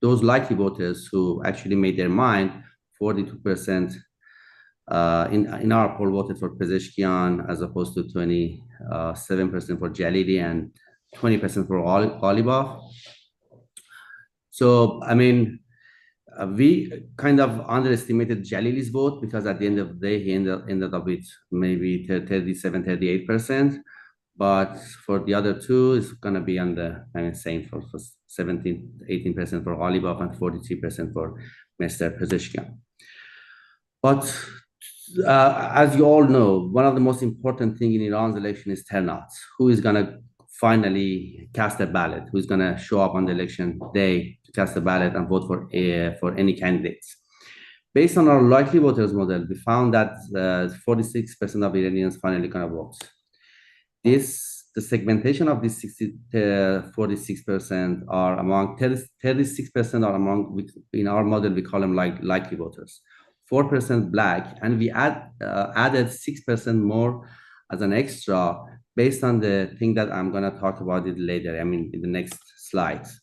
those likely voters who actually made their mind, 42% in our poll voted for Pezeshkian as opposed to 27% for Jalili and 20% for Ghalibaf. So, I mean, we kind of underestimated Jalili's vote because at the end of the day, he ended up with maybe 37, 38%. But for the other two, it's going to be on the same for 17, 18% for Ghalibaf and 43% for Mr. Pezeshkian. But as you all know, one of the most important things in Iran's election is turnout. Who is going to finally cast a ballot? Who's going to show up on the election day to cast a ballot and vote for any candidates? Based on our likely voters model, we found that 46% of Iranians finally going to vote. The segmentation of these 46% are among 36% are among, in our model, we call them likely voters. 4% Black, and we added 6% more as an extra based on the thing that I'm going to talk about it later, in the next slides.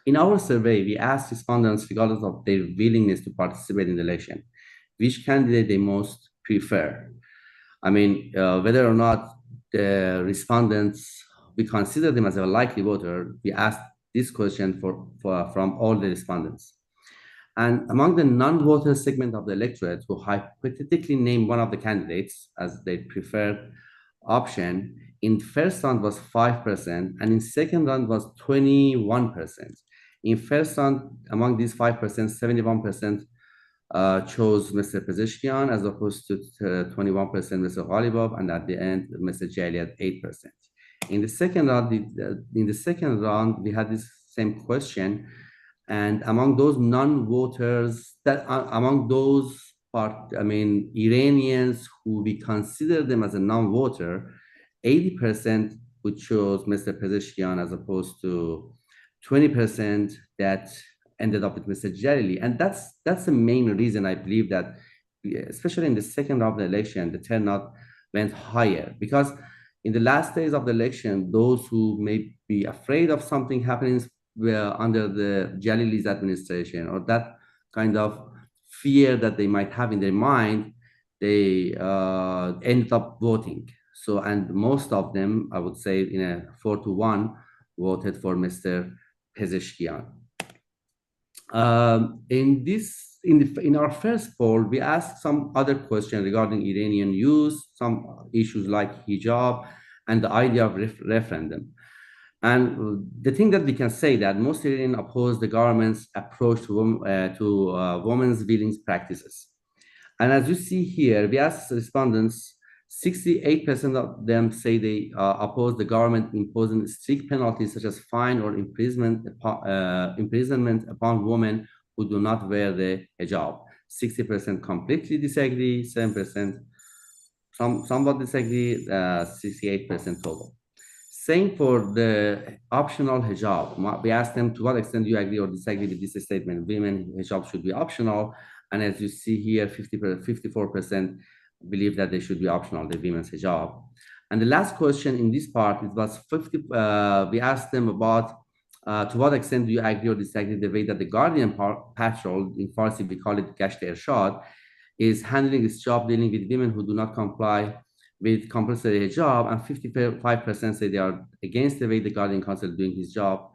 In our survey, we asked respondents, regardless of their willingness to participate in the election, which candidate they most prefer. Whether or not the respondents, we consider them as a likely voter, we asked this question from all the respondents. And among the non-voter segment of the electorate who hypothetically named one of the candidates as their preferred option, in first round was 5%, and in second round was 21%. In first round, among these 5%, 71% chose Mr. Pezeshkian as opposed to 21% Mr. Ghalibaf, and at the end, Mr. Jalili at 8%. In the second round, we had this same question, and among those non-voters, Iranians who we consider them as a non-voter, 80% would chose Mr. Pezeshkian as opposed to 20% that ended up with Mr. Jalili. And that's the main reason I believe that, especially in the second round of the election, the turnout went higher. Because in the last days of the election, those who may be afraid of something happening under the Jalili's administration, or that kind of fear that they might have in their mind, they ended up voting. So, and most of them, I would say in a 4-1, voted for Mr. Pezeshkian. In our first poll, we asked some other questions regarding Iranian youth, some issues like hijab, and the idea of referendum. And the thing that we can say that most Iranians oppose the government's approach to women's violence practices. And as you see here, we asked respondents, 68% of them say they oppose the government imposing strict penalties such as fine or imprisonment upon women who do not wear the hijab. 60% completely disagree, 7% somewhat disagree, 68% total. Same for the optional hijab. We asked them, to what extent do you agree or disagree with this statement? Women hijab should be optional. And as you see here, 54% believe that they should be optional, the women's hijab. And the last question in this part, it was we asked them about to what extent do you agree or disagree the way that the Guardian Patrol, in Farsi we call it Gasht Irshad, is handling its job dealing with women who do not comply with compulsory hijab, and 55% say they are against the way the Guardian Council is doing its job,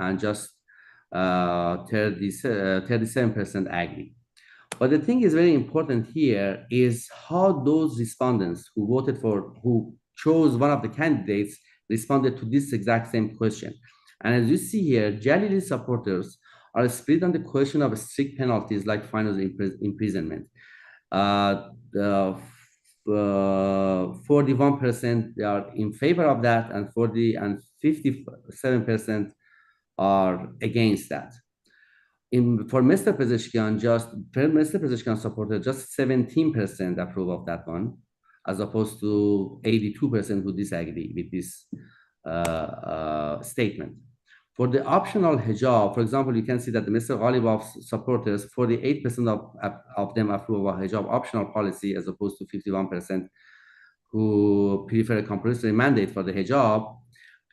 and just 37% agree. But the thing is very important here is how those respondents who chose one of the candidates responded to this exact same question. And as you see here, Jalili supporters are split on the question of strict penalties like fine or imprisonment. 41% are in favor of that, and 57% are against that. For Mr. Pezeshkian supporter, just 17% approve of that one, as opposed to 82% who disagree with this statement. For the optional hijab, for example, you can see that the Mr. Ghalibaf's supporters, 48% of them approve of a hijab optional policy, as opposed to 51% who prefer a compulsory mandate for the hijab.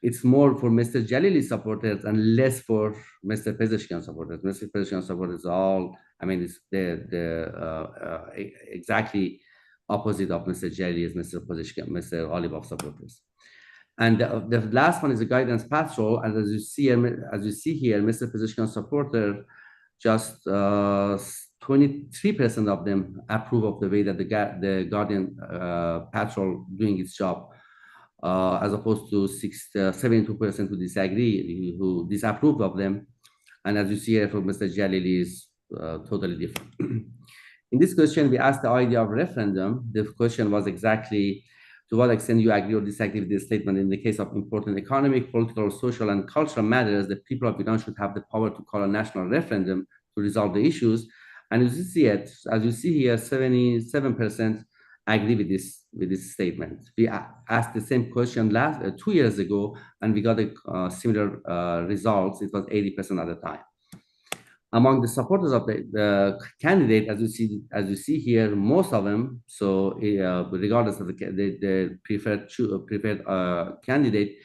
it's more for Mr. Jalili supporters and less for Mr. Pezeshkian supporters. Mr. Pezeshkian supporters all, I mean, it's exactly opposite of Mr. Jalili is Mr. Pezeshkian, Mr. Alibov supporters. And the last one is the guidance patrol. And as you see here, Mr. Pezeshkian supporter, just 23% of them approve of the way that the Guardian patrol doing its job, as opposed to 72% who disagree, who disapprove of them. And as you see here from Mr. Jalili is totally different. In this question, we asked the idea of referendum. The question was exactly, to what extent you agree or disagree with this statement? In the case of important economic, political, social, and cultural matters, the people of Iran should have the power to call a national referendum to resolve the issues. And as you see here, 77% agree with this statement. We asked the same question 2 years ago, and we got a similar results. It was 80% at the time. Among the supporters of the candidate, as you see here, most of them, so regardless of the preferred candidate,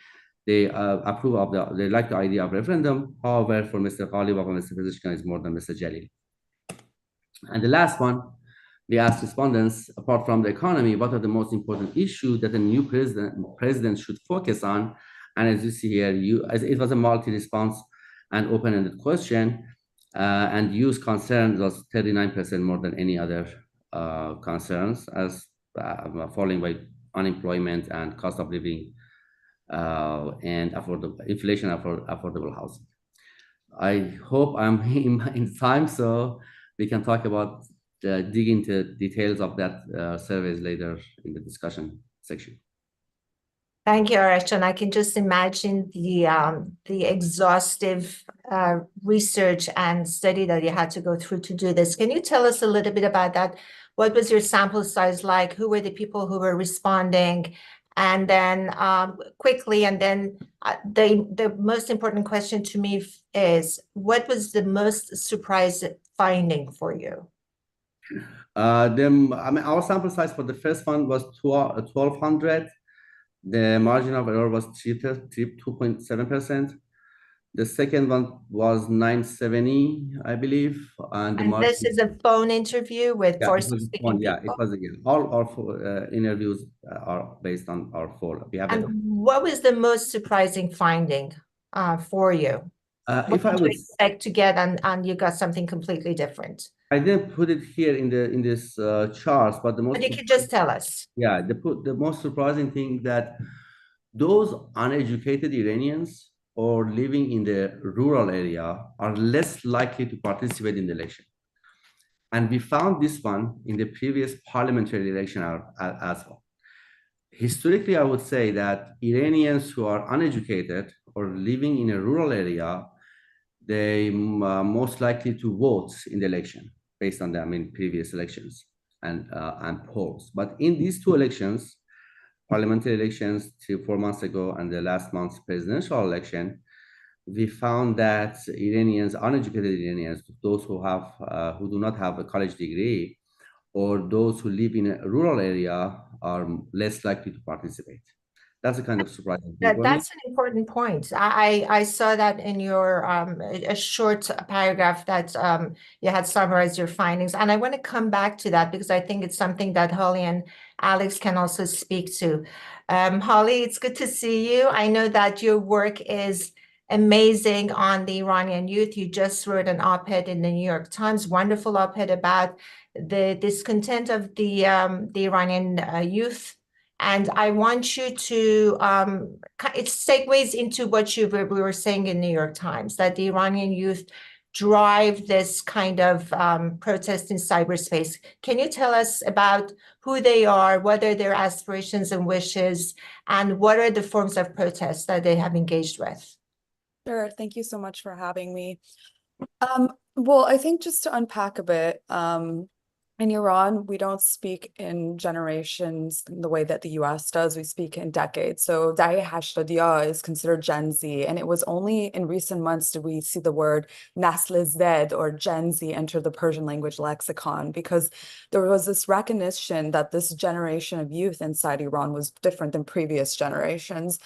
they approve of they like the idea of referendum. However, for Mr. Ghalibaf and Mr. Pezeshkian is more than Mr. Jalil. And the last one, we asked respondents, apart from the economy, what are the most important issues that a new president should focus on? And as you see here, it was a multi-response and open-ended question. And youth concerns was 39% more than any other concerns, as following by unemployment and cost of living and inflation affordable housing. I hope I'm in time, so we can talk about dig into details of that surveys later in the discussion section. Thank you, Arash. I can just imagine the exhaustive research and study that you had to go through to do this. Can you tell us a little bit about that? What was your sample size like? Who were the people who were responding? And then quickly, and then the most important question to me is, what was the most surprising finding for you? I mean, our sample size for the first one was 1,200. The margin of error was 2.7%. The second one was 970, I believe. And this is a phone interview with four speaking people? Yeah, it was again. All our interviews are based on our phone. What was the most surprising finding for you? What did you expect to get, and you got something completely different? I didn't put it here in this charts, but you could just tell us. Yeah, the most surprising thing that those uneducated Iranians or living in the rural area are less likely to participate in the election. And we found this one in the previous parliamentary election as well. Historically, I would say that Iranians who are uneducated or living in a rural area, they are most likely to vote in the election based on previous elections and polls. But in these two elections, parliamentary elections 4 months ago and the last month's presidential election, we found that Iranians, uneducated Iranians, those who do not have a college degree, or those who live in a rural area, are less likely to participate. That's a kind of surprising thing. That's an important point. I saw that in your a short paragraph that you had summarized your findings, and I want to come back to that because I think it's something that Holly and Alex can also speak to. Holly, it's good to see you. I know that your work is amazing on the Iranian youth. You just wrote an op-ed in the New York Times, wonderful op-ed about the discontent of the Iranian youth. And I want you to, it segues into what we were saying in New York Times, that the Iranian youth drive this kind of protest in cyberspace. Can you tell us about who they are, what are their aspirations and wishes, and what are the forms of protest that they have engaged with? Sure, thank you so much for having me. Well, I think just to unpack a bit, in Iran, we don't speak in generations in the way that the US does. We speak in decades. So Daye Hashtadiya is considered Gen Z. And it was only in recent months did we see the word Nasl Zed or Gen Z enter the Persian language lexicon, because there was this recognition that this generation of youth inside Iran was different than previous generations.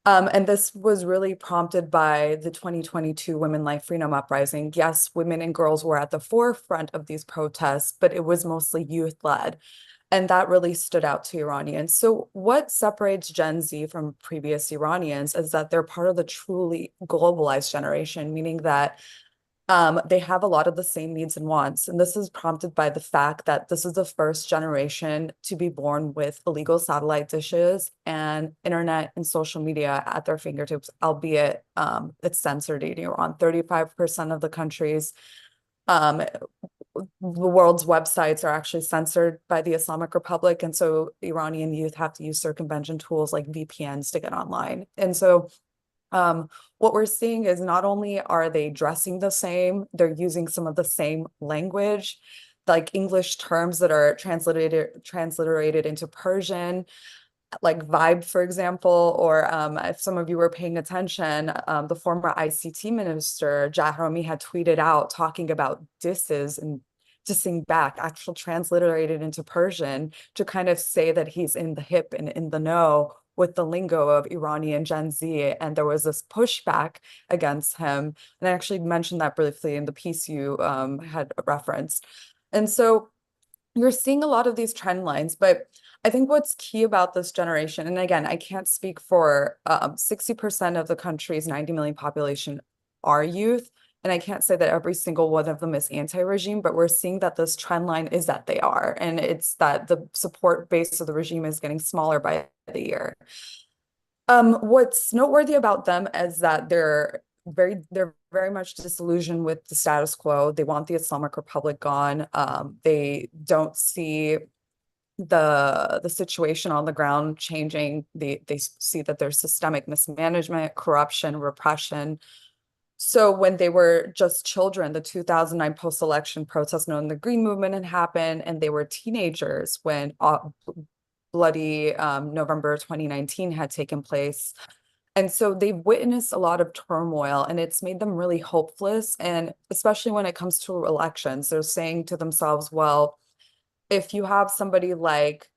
And this was really prompted by the 2022 Women Life Freedom Uprising. Yes, women and girls were at the forefront of these protests, but it was mostly youth-led. And that really stood out to Iranians. So what separates Gen Z from previous Iranians is that they're part of the truly globalized generation, meaning that they have a lot of the same needs and wants. And this is prompted by the fact that this is the first generation to be born with illegal satellite dishes and internet and social media at their fingertips, albeit it's censored in Iran. 35% of the country's the world's websites are actually censored by the Islamic Republic. And so Iranian youth have to use circumvention tools like VPNs to get online. And so what we're seeing is not only are they dressing the same, they're using some of the same language, like English terms that are transliterated into Persian, like vibe, for example, or if some of you were paying attention, the former ICT minister, Jahromi, had tweeted out talking about disses and dissing back, actual transliterated into Persian to kind of say that he's in the hip and in the know with the lingo of Iranian Gen Z. And there was this pushback against him. And I actually mentioned that briefly in the piece you had referenced. And so you're seeing a lot of these trend lines, but I think what's key about this generation, and again, I can't speak for 60% of the country's 90 million population are youth, and I can't say that every single one of them is anti-regime, but we're seeing that this trend line is that they are, and it's that the support base of the regime is getting smaller by the year. What's noteworthy about them is that they're very much disillusioned with the status quo. They want the Islamic Republic gone. They don't see the situation on the ground changing. They see that there's systemic mismanagement, corruption, repression. So when they were just children, the 2009 post-election protests known the Green Movement had happened, and they were teenagers when bloody November 2019 had taken place. And so they've witnessed a lot of turmoil, and it's made them really hopeless. And especially when it comes to elections, they're saying to themselves, well, if you have somebody like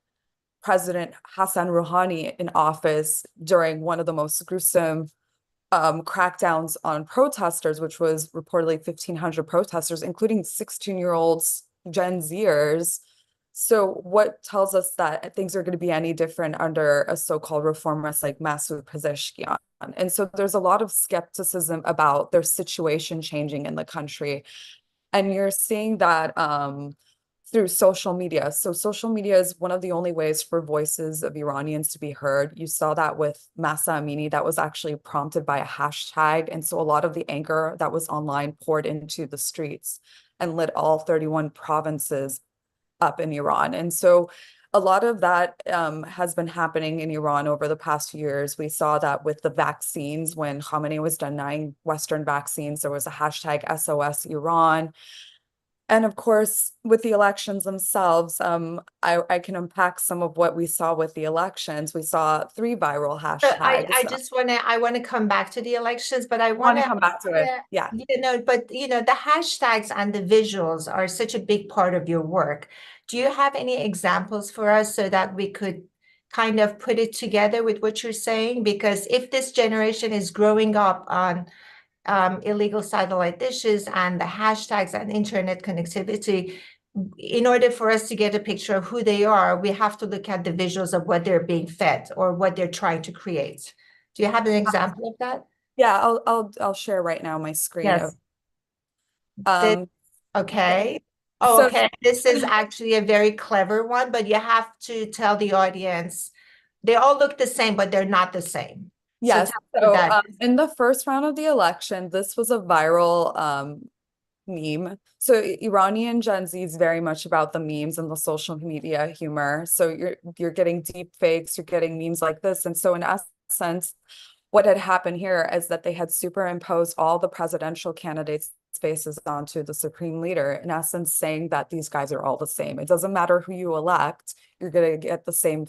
President Hassan Rouhani in office during one of the most gruesome crackdowns on protesters, which was reportedly 1,500 protesters, including 16-year-olds, Gen Zers. So what tells us that things are going to be any different under a so-called reformist like Masoud Pezeshkian? And so there's a lot of skepticism about their situation changing in the country. And you're seeing that through social media. So social media is one of the only ways for voices of Iranians to be heard. You saw that with Mahsa Amini. That was actually prompted by a hashtag. And so a lot of the anger that was online poured into the streets and lit all 31 provinces up in Iran. And so a lot of that has been happening in Iran over the past few years. We saw that with the vaccines. When Khamenei was denying Western vaccines, there was a hashtag SOS Iran. And of course, with the elections themselves, I can unpack some of what we saw with the elections. We saw 3 viral So hashtags. I want to come back to the elections, but I Want want to to, come back to it. Yeah. but the hashtags and the visuals are such a big part of your work. Do you have any examples for us so that we could kind of put it together with what you're saying? Because if this generation is growing up on illegal satellite dishes and the hashtags and internet connectivity, in order for us to get a picture of who they are, we have to look at the visuals of what they're being fed or what they're trying to create. Do you have an example of that? Yeah, I'll share right now my screen Yes. of Okay. Oh, so okay. This is actually a very clever one, but you have to tell the audience they all look the same, but they're not the same. yes. So So in the first round of the election, this was a viral meme. So Iranian Gen Z is very much about the memes and the social media humor. So you're getting deep fakes, you're getting memes like this. And so in essence, what had happened here is that they had superimposed all the presidential candidates' faces onto the supreme leader, in essence saying that these guys are all the same. It doesn't matter who you elect, you're going to get the same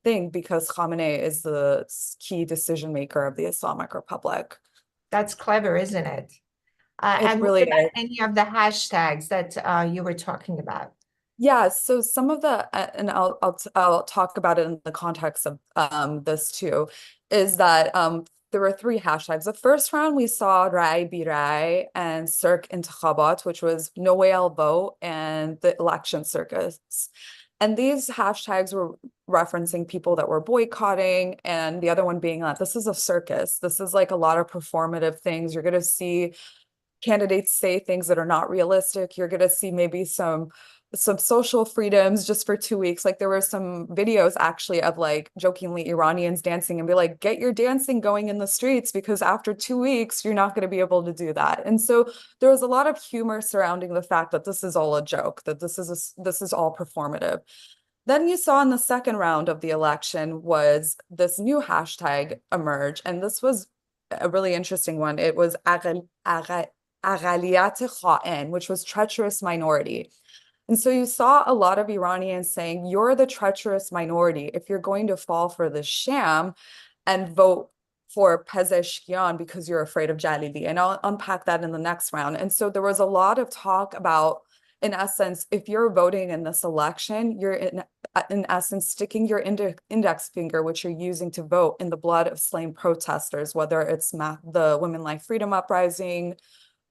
thing because Khamenei is the key decision maker of the Islamic Republic. that's clever, isn't it? It And really what about is. any of the hashtags that you were talking about? Yeah, so some of the and I'll talk about it in the context of this too. is that there were three hashtags. The first round we saw Rai Birai and Cirque Intikhabat, which was No Way I'll Vote and the election circus. And these hashtags were referencing people that were boycotting, and the other one being that this is a circus. This is like a lot of performative things. You're going to see candidates say things that are not realistic. You're going to see maybe some social freedoms just for 2 weeks. Like there were some videos actually of like jokingly Iranians dancing and be like, get your dancing going in the streets because after 2 weeks, you're not going to be able to do that. And so there was a lot of humor surrounding the fact that this is all a joke, that this is all performative. Then you saw in the second round of the election was this new hashtag emerge. And this was a really interesting one. It was Aqaliyat Kha'en, which was treacherous minority. And so you saw a lot of Iranians saying, you're the treacherous minority if you're going to fall for the sham and vote for Pezeshkian because you're afraid of Jalili. And I'll unpack that in the next round. And so there was a lot of talk about, in essence, if you're voting in this election, you're in essence sticking your index finger, which you're using to vote, in the blood of slain protesters, whether it's the Women Life Freedom Uprising,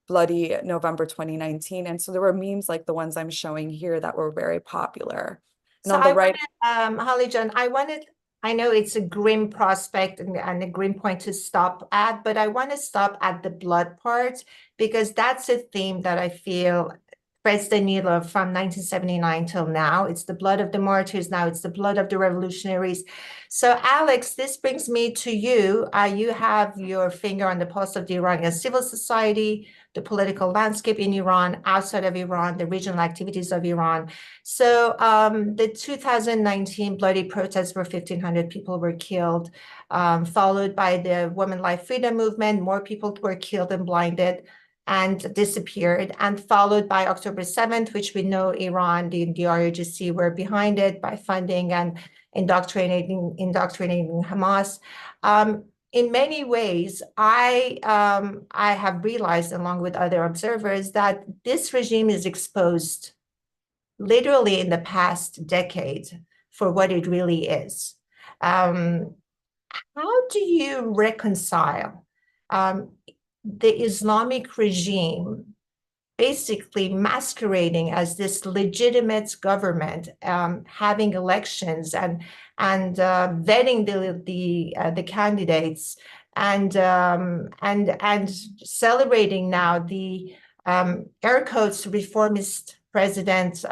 Bloody November 2019. And so there were memes like the ones I'm showing here that were very popular. And So on the right, Halijan, I know it's a grim prospect and a grim point to stop at, but I want to stop at the blood part because that's a theme that I feel threads the needle from 1979 till now. It's the blood of the martyrs. Now it's the blood of the revolutionaries. So Alex, this brings me to you. You have your finger on the pulse of the Iranian civil society, the political landscape in Iran, outside of Iran, the regional activities of Iran. So the 2019 bloody protests where 1,500 people were killed, followed by the Women Life Freedom Movement. More people were killed and blinded and disappeared, and followed by October 7th, which we know Iran, the IRGC were behind it by funding and indoctrinating Hamas. In many ways, I have realized, along with other observers, that this regime is exposed literally in the past decade for what it really is. How do you reconcile the Islamic regime basically masquerading as this legitimate government, having elections and vetting the candidates and celebrating now the air quotes reformist president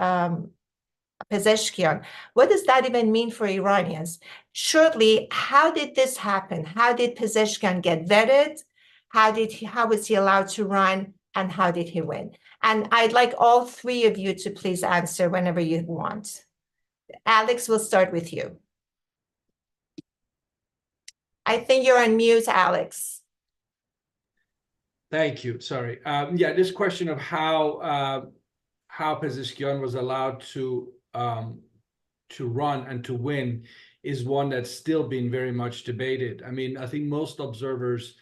Pezeshkian? What does that even mean for Iranians? Shortly, how did this happen? How did Pezeshkian get vetted? How was he allowed to run? And how did he win? And I'd like all three of you to please answer whenever you want. Alex, we'll start with you. I think you're on mute, Alex. Thank you. Sorry. Yeah, this question of how Pezeshkian was allowed to run and to win is one that's still being very much debated. I mean, I think most observers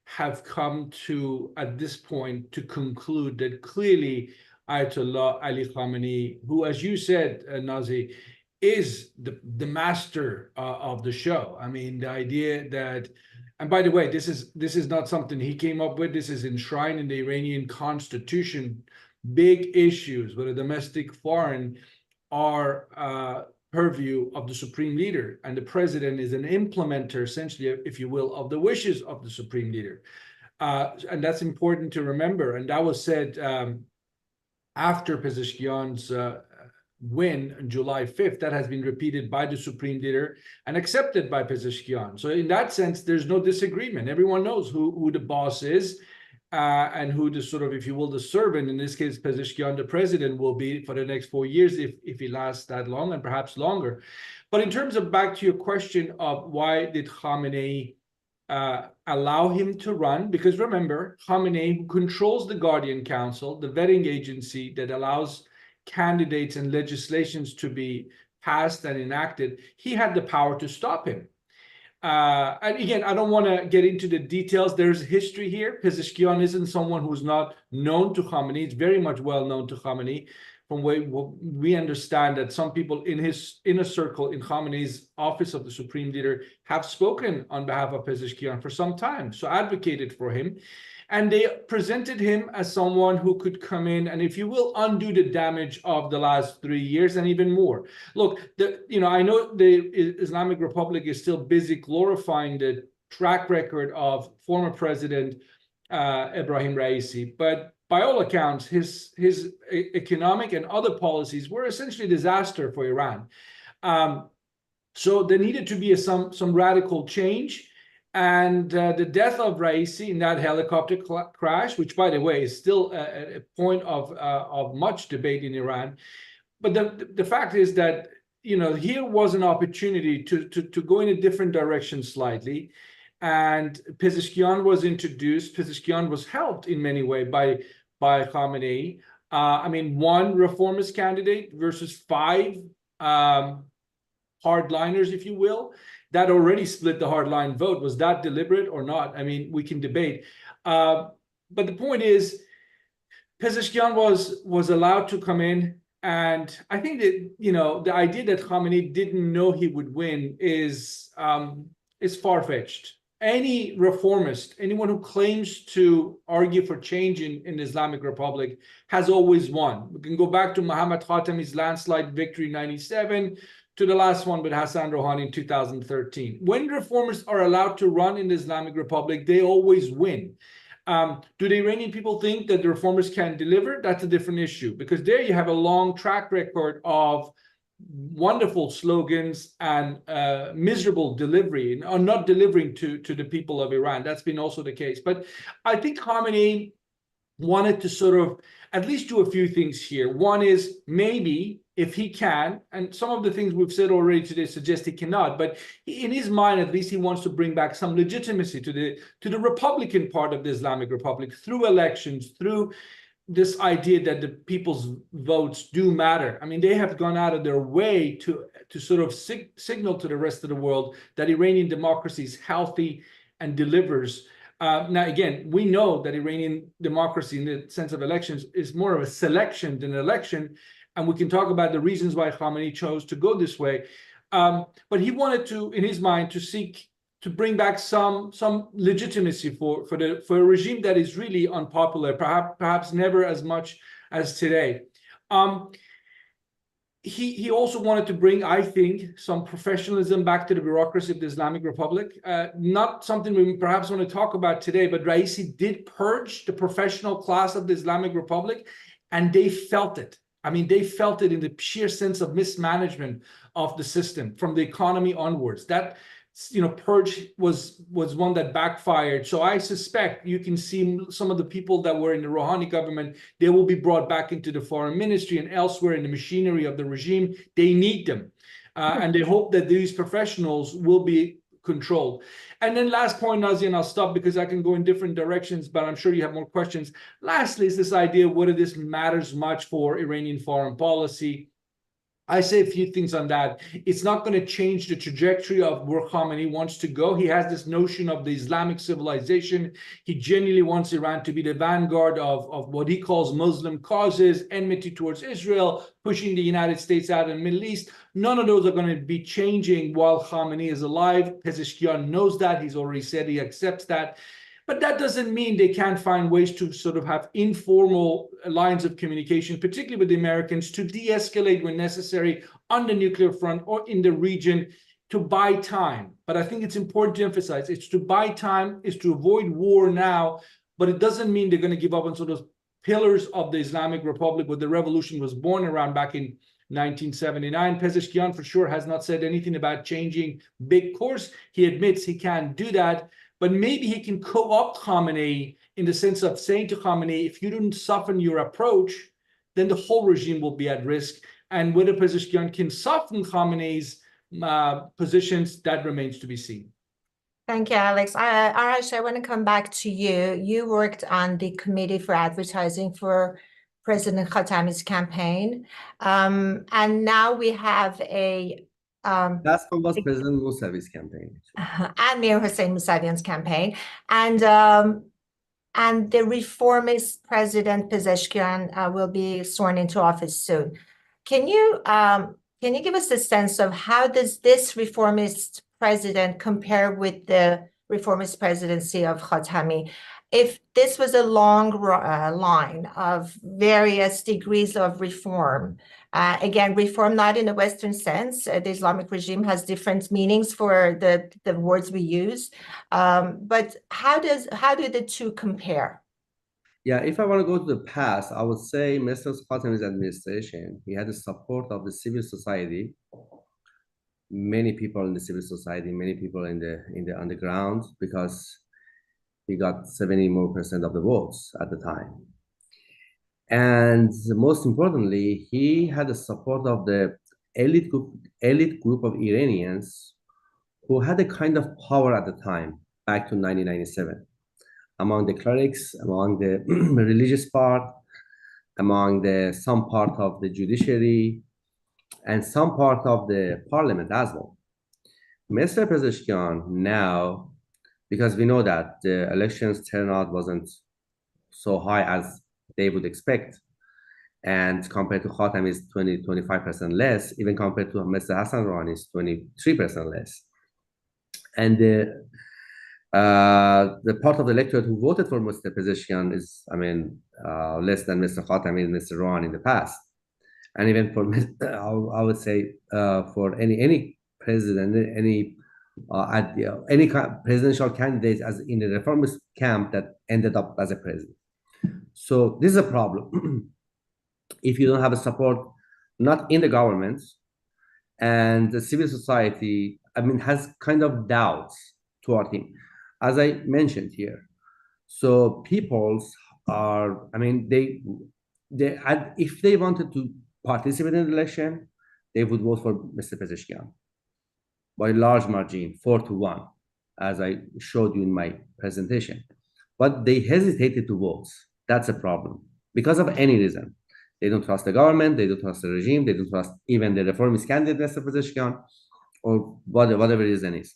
have come to, at this point, to conclude that clearly Ayatollah Ali Khamenei, who, as you said, Nazi, is the master of the show. I mean, the idea that, and by the way, this is not something he came up with. This is enshrined in the Iranian constitution. Big issues, whether domestic, foreign, are purview of the supreme leader, and the president is an implementer, essentially, if you will, of the wishes of the supreme leader. And that's important to remember. And that was said after Pezeshkian's win on July 5th. That has been repeated by the supreme leader and accepted by Pezeshkian. So in that sense, there's no disagreement. Everyone knows who the boss is. And who the sort of, if you will, the servant, in this case, Pezeshkian, the president, will be for the next 4 years if he lasts that long and perhaps longer. But in terms of, back to your question of why did Khamenei allow him to run? Because remember, Khamenei controls the Guardian Council, the vetting agency that allows candidates and legislations to be passed and enacted. He had the power to stop him. And again, I don't want to get into the details. There's history here. Pezeshkian isn't someone who's not known to Khamenei. It's very much well known to Khamenei. from what we understand, that some people in his inner circle, in Khamenei's office of the Supreme Leader, have spoken on behalf of Pezeshkian for some time, so advocated for him. And they presented him as someone who could come in and, if you will, undo the damage of the last 3 years and even more. Look, I know the Islamic Republic is still busy glorifying the track record of former President Ebrahim Raisi, but by all accounts, his economic and other policies were essentially a disaster for Iran. So there needed to be some radical change. And the death of Raisi in that helicopter crash, which, by the way, is still a point of much debate in Iran. But the fact is that, here was an opportunity to go in a different direction slightly. And Pezeshkian was introduced. Pezeshkian was helped in many ways by Khamenei. One reformist candidate versus 5 hardliners, if you will. That already split the hardline vote. Was that deliberate or not? We can debate. But the point is, Pezeshkian was allowed to come in. And I think that, the idea that Khamenei didn't know he would win is far-fetched. Any reformist, anyone who claims to argue for change in the Islamic Republic has always won. We can go back to Mohammad Khatami's landslide victory in 1997, to the last one with Hassan Rouhani in 2013. When reformers are allowed to run in the Islamic Republic, they always win. Do the Iranian people think that the reformers can deliver? That's a different issue, because there you have a long track record of wonderful slogans and miserable delivery, or not delivering to the people of Iran. That's been also the case. But I think Khamenei wanted to sort of at least do a few things here. One is, maybe if he can, and some of the things we've said already today suggest he cannot, but in his mind, at least, he wants to bring back some legitimacy to the Republican part of the Islamic Republic through elections, through this idea that the people's votes do matter. They have gone out of their way to sort of signal to the rest of the world that Iranian democracy is healthy and delivers. Now, again, we know that Iranian democracy, in the sense of elections, is more of a selection than an election. And we can talk about the reasons why Khamenei chose to go this way. But he wanted to, in his mind, to seek to bring back some legitimacy for a regime that is really unpopular, perhaps never as much as today. He also wanted to bring, I think, some professionalism back to the bureaucracy of the Islamic Republic. Not something we perhaps want to talk about today, but Raisi did purge the professional class of the Islamic Republic, and they felt it. They felt it in the sheer sense of mismanagement of the system from the economy onwards. That purge was one that backfired. So I suspect you can see some of the people that were in the Rouhani government, they will be brought back into the foreign ministry and elsewhere in the machinery of the regime. They need them. And they hope that these professionals will be controlled. And then last point, Nazi, and I'll stop because I can go in different directions, but I'm sure you have more questions. Lastly is this idea of whether this matters much for Iranian foreign policy. I say a few things on that. It's not going to change the trajectory of where Khamenei wants to go. He has this notion of the Islamic civilization. He genuinely wants Iran to be the vanguard of what he calls Muslim causes, enmity towards Israel, pushing the United States out in the Middle East. None of those are going to be changing while Khamenei is alive. Pezeshkian knows that. He's already said he accepts that. But that doesn't mean they can't find ways to sort of have informal lines of communication, particularly with the Americans, to de-escalate when necessary on the nuclear front or in the region, to buy time. But I think it's important to emphasize, it's to buy time, it's to avoid war now, but it doesn't mean they're going to give up on sort of pillars of the Islamic Republic where the revolution was born around back in 1979. Pezeshkian for sure has not said anything about changing big course. He admits he can't do that. But maybe he can co-opt Khamenei in the sense of saying to Khamenei, if you don't soften your approach, then the whole regime will be at risk. And whether Pezeshkian can soften Khamenei's positions, that remains to be seen. Thank you, Alex. Arash, I want to come back to you. You worked on the Committee for Advertising for President Khatami's campaign. And now we have a Last one was President Mousavi's campaign. And Mir Hossein Mousavian's campaign. And and the reformist President Pezeshkian will be sworn into office soon. Can you give us a sense of how does this reformist president compare with the reformist presidency of Khatami? If this was a long line of various degrees of reform, again, reform not in a Western sense. The Islamic regime has different meanings for the words we use. But how do the two compare? Yeah, if I want to go to the past, I would say Mr. Khatami's administration, he had the support of the civil society, many people in the civil society, many people in the underground, because he got 70% more of the votes at the time. And most importantly, he had the support of the elite group of Iranians who had a kind of power at the time, back to 1997, among the clerics, among the religious part, among some part of the judiciary, and some part of the parliament as well. Mr. Pezeshkian now, because we know that the elections turnout wasn't so high as they would expect, and compared to Khatami is 25% less, even compared to Mr. Hassan Rouhani is 23% less. And the part of the electorate who voted for Mr. Pezeshkian is, less than Mr. Khatami and Mr. Rouhani in the past. And even for, I would say, for any president, any presidential candidate as in the reformist camp that ended up as a president. So this is a problem. If you don't have a support, not in the government, and the civil society, has kind of doubts toward him, as I mentioned here. So peoples are, if they wanted to participate in the election, they would vote for Mr. Pezeshkian by large margin, 4-1, as I showed you in my presentation. But they hesitated to vote. That's a problem because of any reason. They don't trust the government, they don't trust the regime, they don't trust even the reformist candidate, Mr. Pezeshkian, or whatever reason is.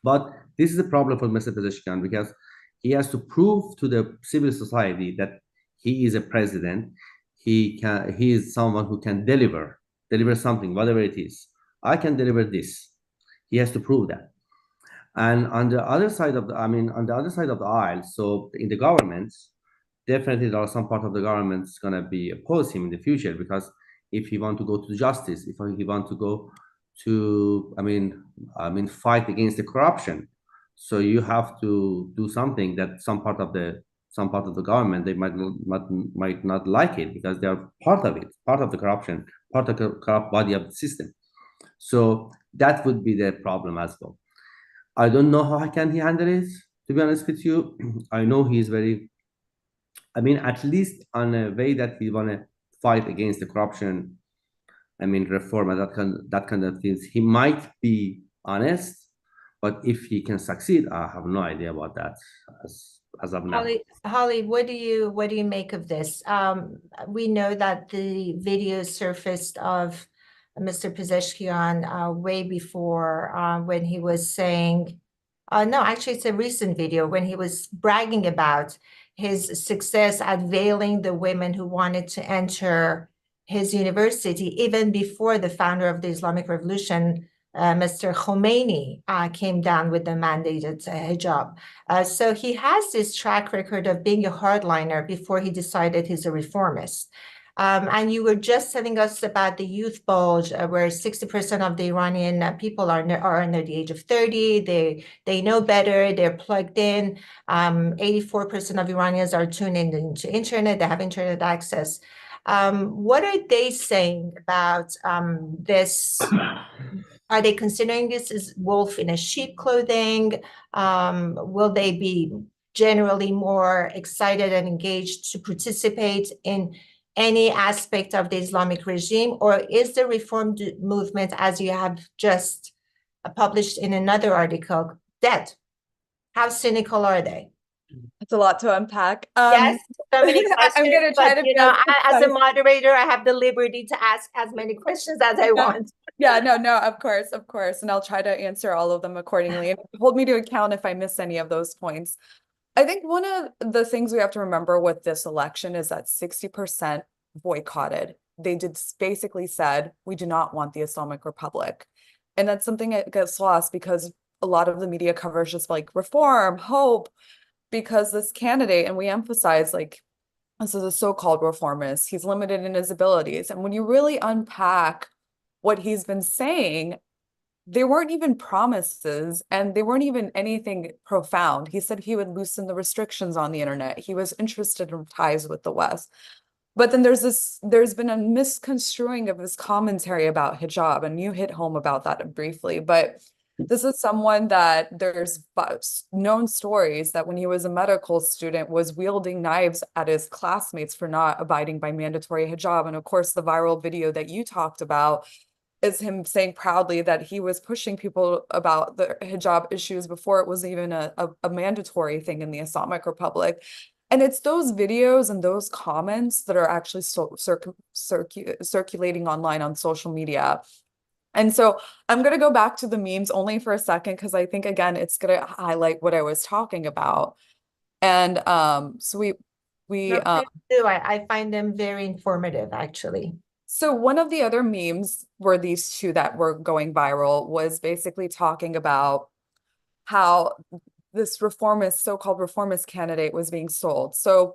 But this is a problem for Mr. Pezeshkian because he has to prove to the civil society that he is a president. He is someone who can deliver something, whatever it is. I can deliver this. He has to prove that. And on the other side of the aisle, so in the government, definitely there are some part of the government is going to be oppose him in the future, because if he want to go to justice, if he want to go to, fight against the corruption, so you have to do something that some part of the government, they might not like it, because they are part of it, part of the corruption, part of the corrupt body of the system. So that would be the problem as well. I don't know how can he handle it, to be honest with you. I know he's very, at least on a way that he want to fight against the corruption, reform and that kind of things. He might be honest, but if he can succeed, I have no idea about that as of now. Holly, what do you make of this? We know that the video surfaced of Mr. Pezeshkian way before, when he was saying, no, actually it's a recent video when he was bragging about his success at veiling the women who wanted to enter his university, even before the founder of the Islamic Revolution, Mr. Khomeini, came down with the mandated hijab. So he has this track record of being a hardliner before he decided he's a reformist. And you were just telling us about the youth bulge, where 60% of the Iranian people are under the age of 30. They know better. They're plugged in. 84% of Iranians are tuned into internet. They have internet access. What are they saying about this? Are they considering this as wolf in a sheep clothing? Will they be generally more excited and engaged to participate in any aspect of the Islamic regime? Or is the reform movement, as you have just published in another article, dead? How cynical are they? It's a lot to unpack. Yes, so many questions. I'm going to try to be as a moderator, I have the liberty to ask as many questions as I want. Yeah, no, of course. And I'll try to answer all of them accordingly. And hold me to account if I miss any of those points. I think one of the things we have to remember with this election is that 60% boycotted. They did basically said, we do not want the Islamic Republic. And that's something that gets lost because a lot of the media coverage is like reform, hope, because this candidate, and we emphasize like, this is a so-called reformist, he's limited in his abilities. And when you really unpack what he's been saying, they weren't even promises and they weren't even anything profound. He said he would loosen the restrictions on the internet. He was interested in ties with the West. But then there's been a misconstruing of his commentary about hijab, and you hit home about that briefly. But this is someone that there's known stories that when he was a medical student was wielding knives at his classmates for not abiding by mandatory hijab. And of course, the viral video that you talked about is him saying proudly that he was pushing people about the hijab issues before it was even a mandatory thing in the Islamic Republic. And it's those videos and those comments that are actually circulating online on social media. And so I'm going to go back to the memes only for a second, because I think, again, it's going to highlight what I was talking about. And so we No, please do. I find them very informative, actually. So one of the other memes were these two that were going viral was basically talking about how this reformist, so-called reformist candidate was being sold. So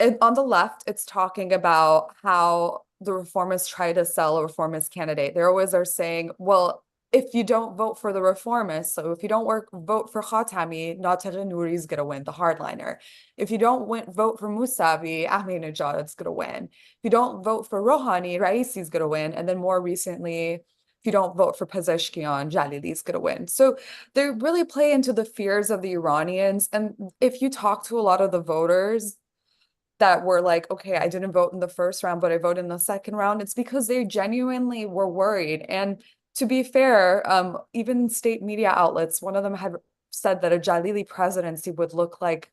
on the left, it's talking about how the reformists try to sell a reformist candidate. They always are saying, well, if you don't vote for the reformists, so if you don't vote for Khatami, Nataneh Nouri is going to win, the hardliner. If you don't vote for Mousavi, Ahmadinejad is going to win. If you don't vote for Rouhani, Raisi is going to win. And then more recently, if you don't vote for Pezeshkian, Jalili is going to win. So they really play into the fears of the Iranians. And if you talk to a lot of the voters that were like, okay, I didn't vote in the first round, but I voted in the second round, it's because they genuinely were worried. And to be fair, even state media outlets, one of them had said that a Jalili presidency would look like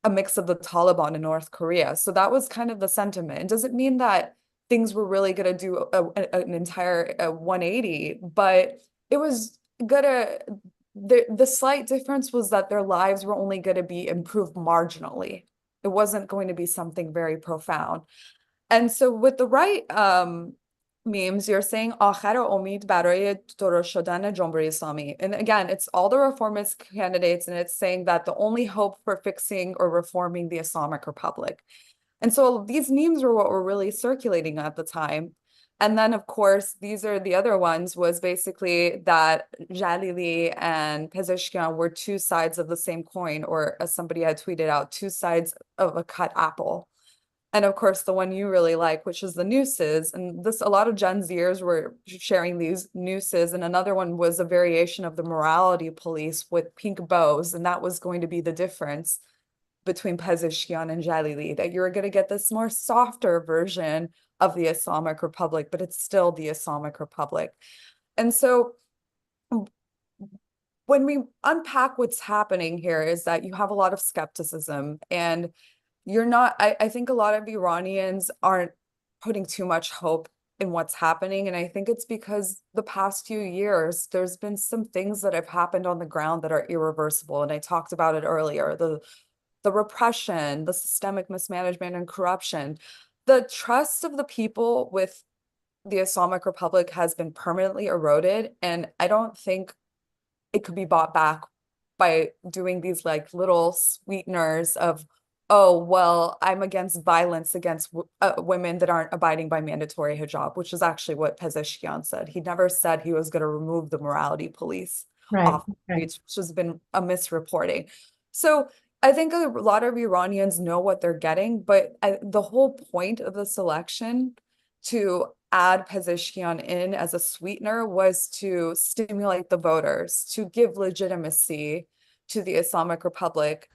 a mix of the Taliban in North Korea. So that was kind of the sentiment. It doesn't mean that things were really going to do an entire 180, but it was gonna, the slight difference was that their lives were only going to be improved marginally. It wasn't going to be something very profound. And so with the right memes, you're saying آخر امید برای درست شدن جمهوری اسلامی. And again, it's all the reformist candidates, and it's saying that the only hope for fixing or reforming the Islamic Republic. And so these memes were what were really circulating at the time. And then, of course, these are the other ones, was basically that Jalili and Pezeshkian were two sides of the same coin, or as somebody had tweeted out, two sides of a cut apple. And of course, the one you really like, which is the nooses. And this, a lot of Gen Zers were sharing these nooses. And another one was a variation of the morality police with pink bows. And that was going to be the difference between Pezeshkian and Jalili, that you're going to get this more softer version of the Islamic Republic, but it's still the Islamic Republic. And so when we unpack what's happening here is that you have a lot of skepticism, and you're not, I think a lot of Iranians aren't putting too much hope in what's happening. And I think it's because the past few years, there's been some things that have happened on the ground that are irreversible. And I talked about it earlier, the repression, the systemic mismanagement and corruption. The trust of the people with the Islamic Republic has been permanently eroded. And I don't think it could be bought back by doing these like little sweeteners of, oh, well, I'm against violence against women that aren't abiding by mandatory hijab, which is actually what Pezeshkian said. He never said he was going to remove the morality police off the streets, which has been a misreporting. So I think a lot of Iranians know what they're getting, but the whole point of this election to add Pezeshkian in as a sweetener was to stimulate the voters, to give legitimacy to the Islamic Republic.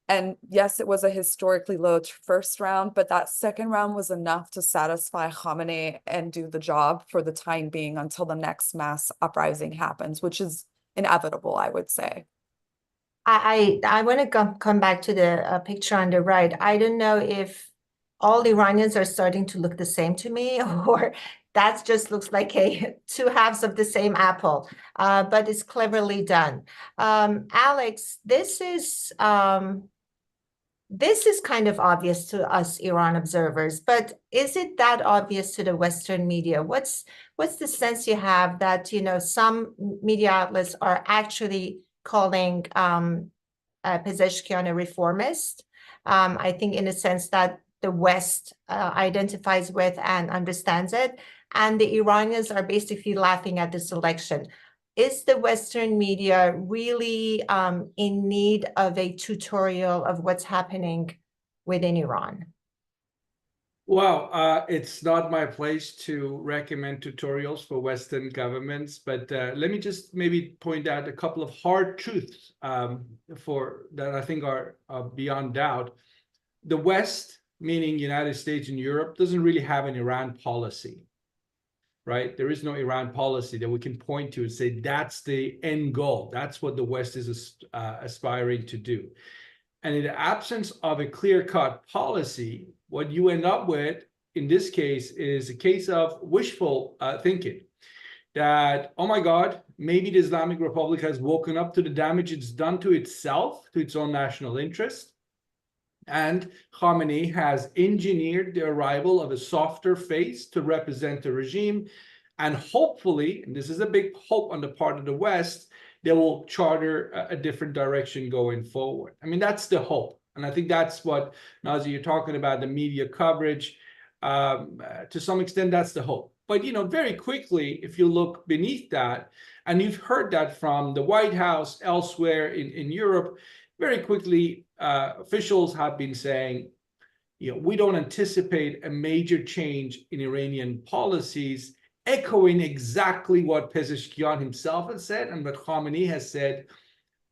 And yes, it was a historically low first round, but that second round was enough to satisfy Khamenei and do the job for the time being until the next mass uprising happens, which is inevitable, I would say. I want to come back to the picture on the right. I don't know if all Iranians are starting to look the same to me, or that just looks like two halves of the same apple, but it's cleverly done. Alex, this is this is kind of obvious to us Iran observers, but is it that obvious to the Western media? What's the sense you have that, you know, some media outlets are actually calling Pezeshkian a reformist? I think in a sense that the West identifies with and understands it, and the Iranians are basically laughing at this election. Is the Western media really in need of a tutorial of what's happening within Iran? Well, it's not my place to recommend tutorials for Western governments, but let me just maybe point out a couple of hard truths for that I think are beyond doubt. The West, meaning United States and Europe, doesn't really have an Iran policy, right? There is no Iran policy that we can point to and say that's the end goal. That's what the West is aspiring to do. And in the absence of a clear-cut policy, what you end up with in this case is a case of wishful thinking that, oh my God, maybe the Islamic Republic has woken up to the damage it's done to itself, to its own national interest. And Khamenei has engineered the arrival of a softer face to represent the regime. And hopefully, and this is a big hope on the part of the West, they will charter a different direction going forward. I mean, that's the hope. And I think that's what, Nazi, you're talking about, the media coverage. To some extent, that's the hope. But, you know, very quickly, if you look beneath that, and you've heard that from the White House, elsewhere in Europe, very quickly, officials have been saying, you know, we don't anticipate a major change in Iranian policies, echoing exactly what Pezeshkian himself has said and what Khamenei has said.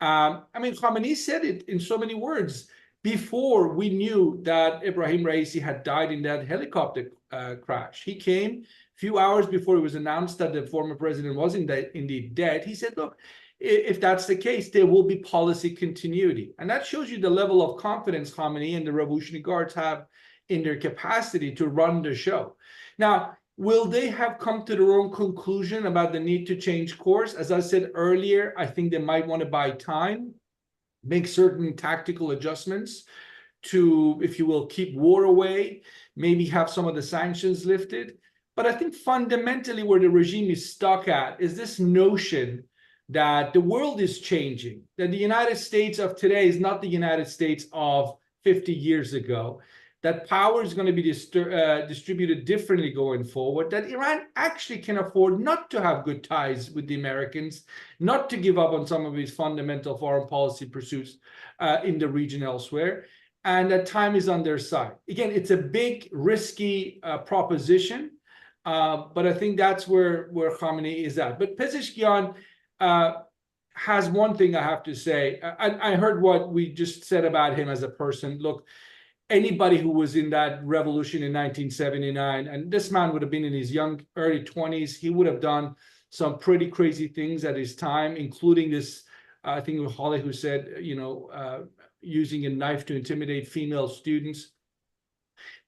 I mean, Khamenei said it in so many words before we knew that Ibrahim Raisi had died in that helicopter crash. He came a few hours before it was announced that the former president was indeed dead. He said, look, if that's the case, there will be policy continuity. And that shows you the level of confidence Khamenei and the Revolutionary Guards have in their capacity to run the show. Now, will they have come to their own conclusion about the need to change course? As I said earlier, I think they might want to buy time, make certain tactical adjustments to, if you will, keep war away, maybe have some of the sanctions lifted. But I think fundamentally where the regime is stuck at is this notion that the world is changing, that the United States of today is not the United States of 50 years ago, that power is going to be distributed differently going forward, that Iran actually can afford not to have good ties with the Americans, not to give up on some of its fundamental foreign policy pursuits in the region elsewhere, and that time is on their side. Again, it's a big, risky proposition, but I think that's where Khamenei is at. But Pezeshkian has one thing I have to say. I heard what we just said about him as a person. Look, anybody who was in that revolution in 1979, and this man would have been in his early 20s, he would have done some pretty crazy things at his time, including this, I think it was Holly who said, you know, using a knife to intimidate female students.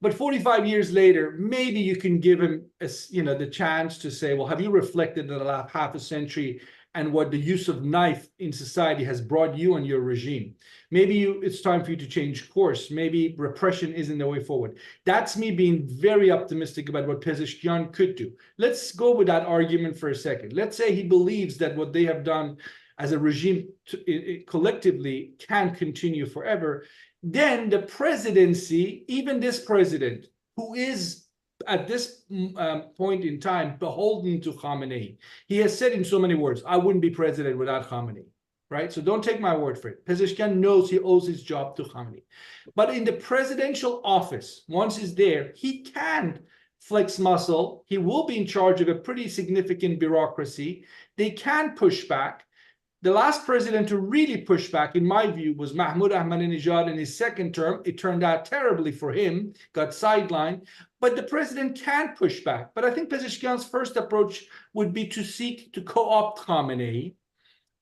But 45 years later, maybe you can give him, you know, the chance to say, well, have you reflected on the last half a century and what the use of knife in society has brought you and your regime? Maybe it's time for you to change course. Maybe repression isn't the way forward. That's me being very optimistic about what Pezeshkian could do. Let's go with that argument for a second. Let's say he believes that what they have done as a regime collectively can continue forever. Then the presidency, even this president, who is at this point in time beholden to Khamenei, he has said in so many words, I wouldn't be president without Khamenei, right? So don't take my word for it. Pezeshkian knows he owes his job to Khamenei. But in the presidential office, once he's there, he can flex muscle. He will be in charge of a pretty significant bureaucracy. They can push back. The last president to really push back, in my view, was Mahmoud Ahmadinejad in his second term. It turned out terribly for him, got sidelined. But the president can push back. But I think Pezeshkian's first approach would be to seek to co-opt Khamenei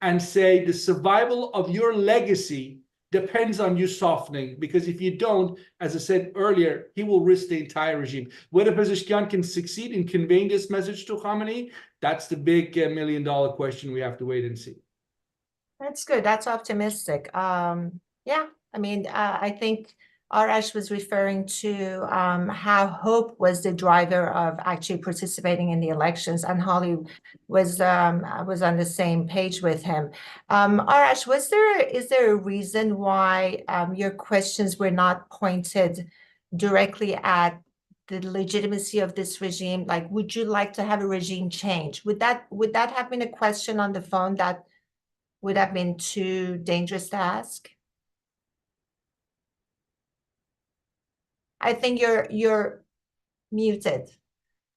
and say the survival of your legacy depends on you softening, because if you don't, as I said earlier, he will risk the entire regime. Whether Pezeshkian can succeed in conveying this message to Khamenei, that's the big million-dollar question we have to wait and see. That's good. That's optimistic. Yeah, I mean, I think Arash was referring to how hope was the driver of actually participating in the elections, and Holly was on the same page with him. Arash, is there a reason why your questions were not pointed directly at the legitimacy of this regime? Like, would you like to have a regime change? Would that have been a question on the phone that would have been too dangerous to ask? I think you're muted.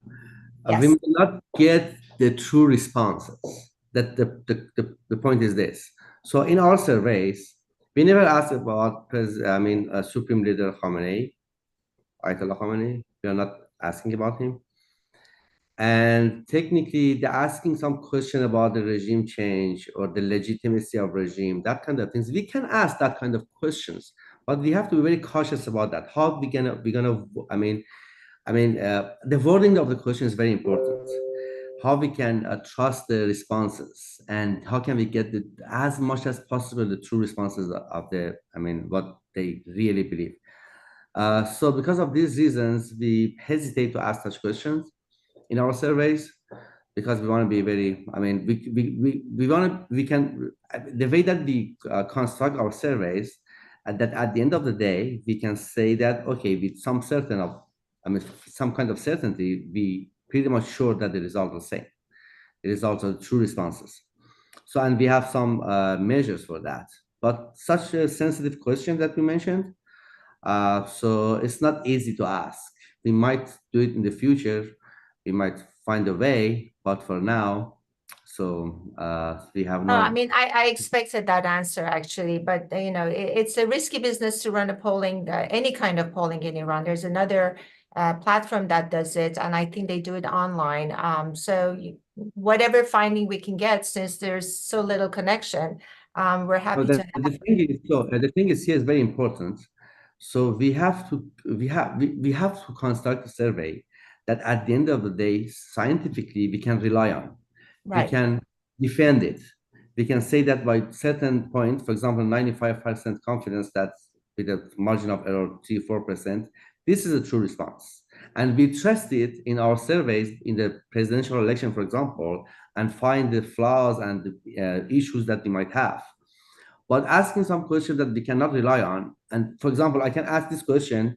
We Yes. may not get the true responses. That the point is this. So in our surveys, we never asked about Supreme Leader Khamenei, Ayatollah Khamenei. We are not asking about him. And technically, they're asking some question about the regime change or the legitimacy of regime, that kind of things. We can ask that kind of questions, but we have to be very cautious about that. How we gonna the wording of the question is very important. How we can trust the responses, and how can we get as much as possible the true responses of what they really believe. So because of these reasons, we hesitate to ask such questions in our surveys, because we want to be very, the way that we construct our surveys, that at the end of the day, we can say that, okay, with some some kind of certainty, we pretty much sure that the result is the same. The results are true responses. So, and we have some measures for that. But such a sensitive question that we mentioned, so it's not easy to ask. We might do it in the future. We might find a way, but for now, so we have No, I no. mean, I expected that answer actually, but it's a risky business to run a polling, any kind of polling in Iran. There's another platform that does it, and I think they do it online. So whatever finding we can get, since there's so little connection, we're No, happy to have. the thing is here is very important. So we have to construct a survey that at the end of the day, scientifically, we can rely on. We Right. can defend it. We can say that by certain point, for example, 95% confidence, that with a margin of error 3-4%, this is a true response. And we trust it in our surveys in the presidential election, for example, and find the flaws and the issues that we might have. But asking some questions that we cannot rely on, and for example, I can ask this question,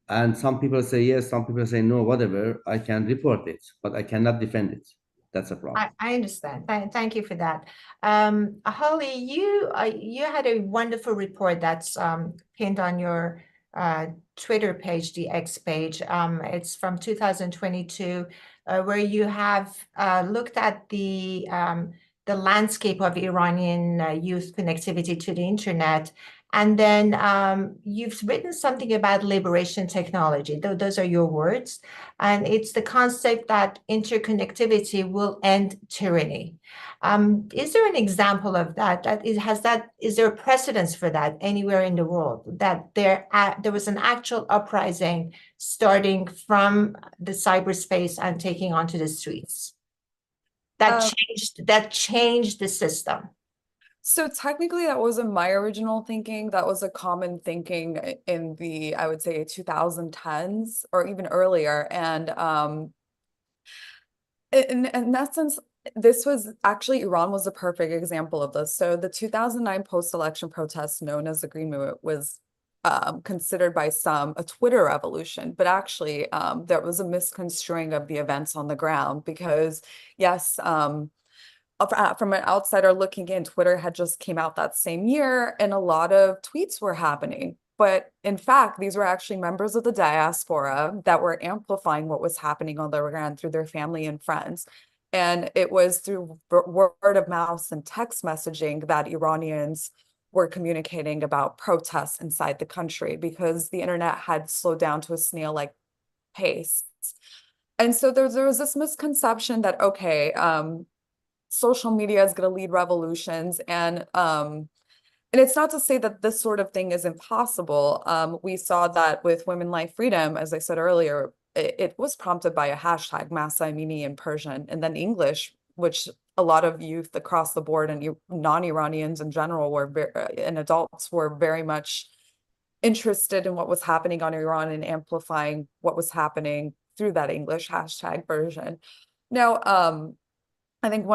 and some people say yes, some people say no, whatever, I can report it, but I cannot defend it. That's a problem. I understand. Thank you for that. Holly, you had a wonderful report that's pinned on your Twitter page, the X page. It's from 2022, where you have looked at the landscape of Iranian youth connectivity to the internet. And then you've written something about liberation technology. Those are your words. And it's the concept that interconnectivity will end tyranny. Is there an example of that? Is there a precedence for that anywhere in the world, that there was an actual uprising starting from the cyberspace and taking onto the streets that changed the system? So technically that wasn't my original thinking. That was a common thinking in the, I would say, 2010s or even earlier. And in that sense, this was actually, Iran was a perfect example of this. So the 2009 post-election protests, known as the Green Movement, was considered by some a Twitter revolution, but actually there was a misconstruing of the events on the ground, because yes, from an outsider looking in, Twitter had just came out that same year and a lot of tweets were happening. But in fact, these were actually members of the diaspora that were amplifying what was happening on the ground through their family and friends. And it was through word of mouth and text messaging that Iranians were communicating about protests inside the country, because the internet had slowed down to a snail-like pace. And so there was this misconception that, okay, social media is going to lead revolutions, and it's not to say that this sort of thing is impossible. We saw that with Women Life Freedom, as I said earlier, it was prompted by a hashtag, Masa Amini in Persian, and then English, which a lot of youth across the board and non-Iranians in general and adults were very much interested in what was happening on Iran and amplifying what was happening through that English hashtag version. Now, I think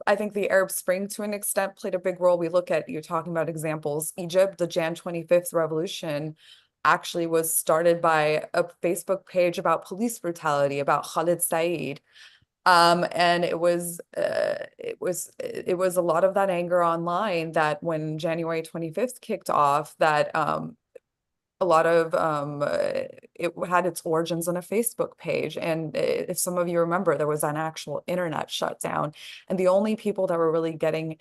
I think the Arab Spring to an extent played a big role. We look at, you're talking about examples, Egypt, the Jan 25th revolution actually was started by a Facebook page about police brutality, about Khalid Said. And it was a lot of that anger online that when January 25th kicked off, that a lot of it had its origins on a Facebook page. And if some of you remember, there was an actual internet shutdown. And the only people that were really getting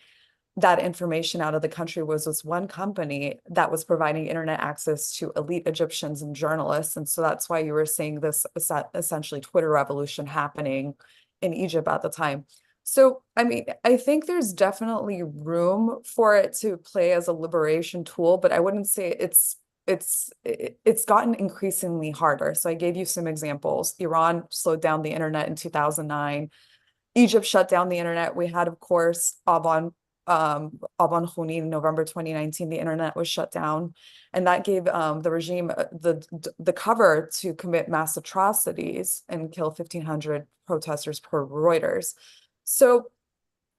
that information out of the country was this one company that was providing internet access to elite Egyptians and journalists. And so that's why you were seeing this essentially Twitter revolution happening in Egypt at the time. So, I mean, I think there's definitely room for it to play as a liberation tool, but I wouldn't say it's gotten increasingly harder. So I gave you some examples. Iran slowed down the internet in 2009. Egypt shut down the internet. We had, of course, Aban Khouini in November 2019, the internet was shut down. And that gave the regime the cover to commit mass atrocities and kill 1,500 protesters per Reuters. So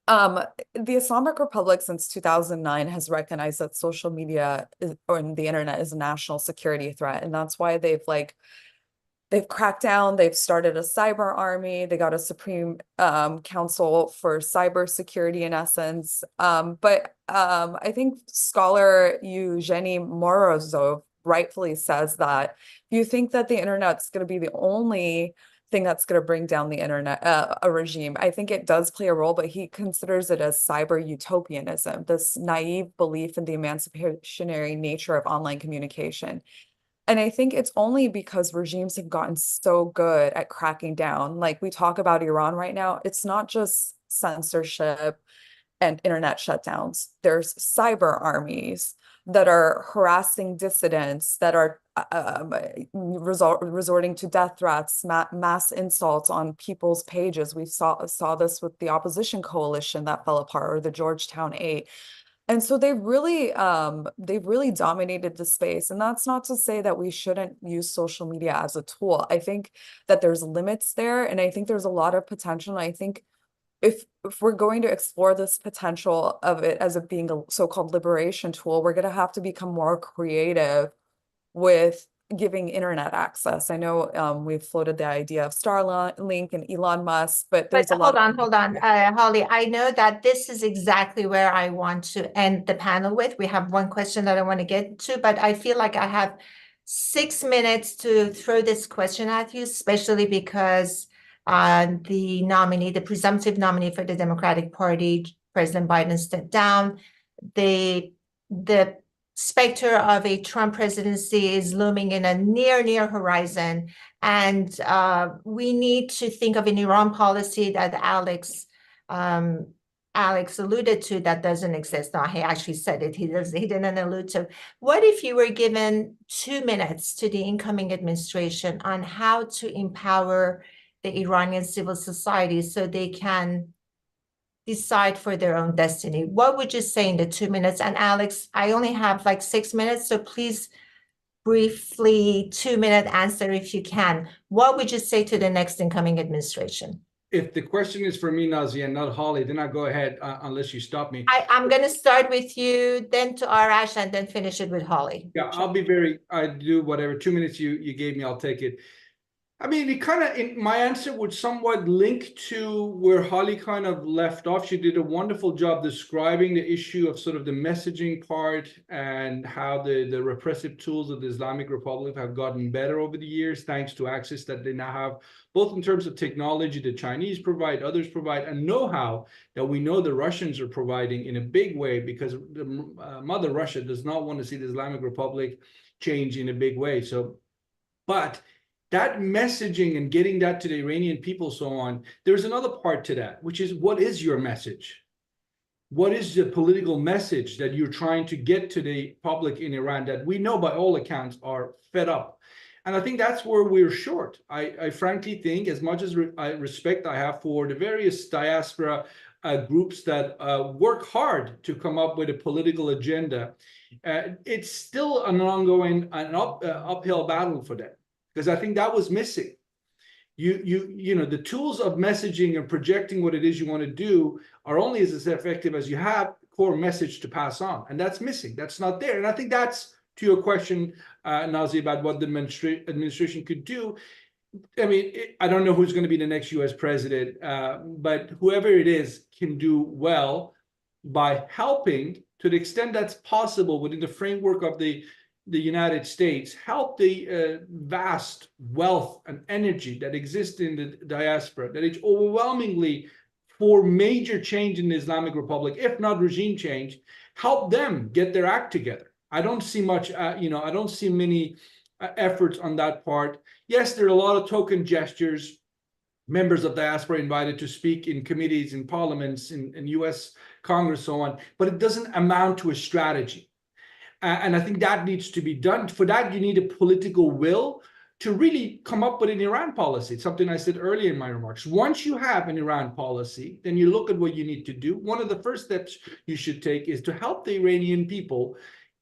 the Islamic Republic since 2009 has recognized that social media or the internet is a national security threat. And that's why they've cracked down, they've started a cyber army, they got a Supreme Council for cybersecurity in essence. But I think scholar Eugenie Morozov rightfully says that if you think that the internet's going to be the only thing that's going to bring down the internet, a regime, I think it does play a role, but he considers it as cyber utopianism, this naive belief in the emancipationary nature of online communication. And I think it's only because regimes have gotten so good at cracking down. Like we talk about Iran right now, it's not just censorship and internet shutdowns. There's cyber armies that are harassing dissidents, that are resorting to death threats, mass insults on people's pages. We saw this with the opposition coalition that fell apart, or the Georgetown 8. And so they've really dominated the space. And that's not to say that we shouldn't use social media as a tool. I think that there's limits there, and I think there's a lot of potential. And I think if we're going to explore this potential of it as it being a so-called liberation tool, we're going to have to become more creative with giving internet access. I know we've floated the idea of Starlink and Elon Musk, but there's a lot of— Hold on, Holly. I know that this is exactly where I want to end the panel with. We have one question that I want to get to, but I feel like I have 6 minutes to throw this question at you, especially because the presumptive nominee for the Democratic Party, President Biden, stepped down. The specter of a Trump presidency is looming in a near horizon. And we need to think of an Iran policy that Alex alluded to that doesn't exist. No, he actually said it. He didn't allude to. What if you were given 2 minutes to the incoming administration on how to empower the Iranian civil society so they can decide for their own destiny? What would you say in the 2 minutes? And Alex, I only have like 6 minutes, so please briefly 2-minute answer if you can. What would you say to the next incoming administration? If the question is for me, Nazia, and not Holly, then I'll go ahead unless you stop me. I'm going to start with you, then to Arash, and then finish it with Holly. Yeah, I do whatever 2 minutes you gave me, I'll take it. I mean, my answer would somewhat link to where Holly kind of left off. She did a wonderful job describing the issue of sort of the messaging part and how the repressive tools of the Islamic Republic have gotten better over the years, thanks to access that they now have, both in terms of technology the Chinese provide, others provide, and know-how that we know the Russians are providing in a big way, because the mother Russia does not want to see the Islamic Republic change in a big way. But that messaging and getting that to the Iranian people, so on, there's another part to that, which is, what is your message? What is the political message that you're trying to get to the public in Iran that we know by all accounts are fed up And I think that's where we're short. I frankly think, as much as respect I have for the various diaspora groups that work hard to come up with a political agenda, it's still an ongoing uphill battle for them, because I think that was missing. You know, the tools of messaging and projecting what it is you want to do are only as effective as you have core message to pass on, and that's missing. That's not there. And I think that's, to your question, Nazi, about what the administration could do. I mean, I don't know who's going to be the next U.S. president, but whoever it is can do well by helping, to the extent that's possible within the framework of the United States, help the vast wealth and energy that exists in the diaspora, that it's overwhelmingly for major change in the Islamic Republic, if not regime change, help them get their act together. I don't see much, I don't see many efforts on that part. Yes, there are a lot of token gestures, members of diaspora invited to speak in committees, in parliaments, in US Congress, so on, but it doesn't amount to a strategy. And I think that needs to be done. For that, you need a political will to really come up with an Iran policy. It's something I said earlier in my remarks. Once you have an Iran policy, then you look at what you need to do. One of the first steps you should take is to help the Iranian people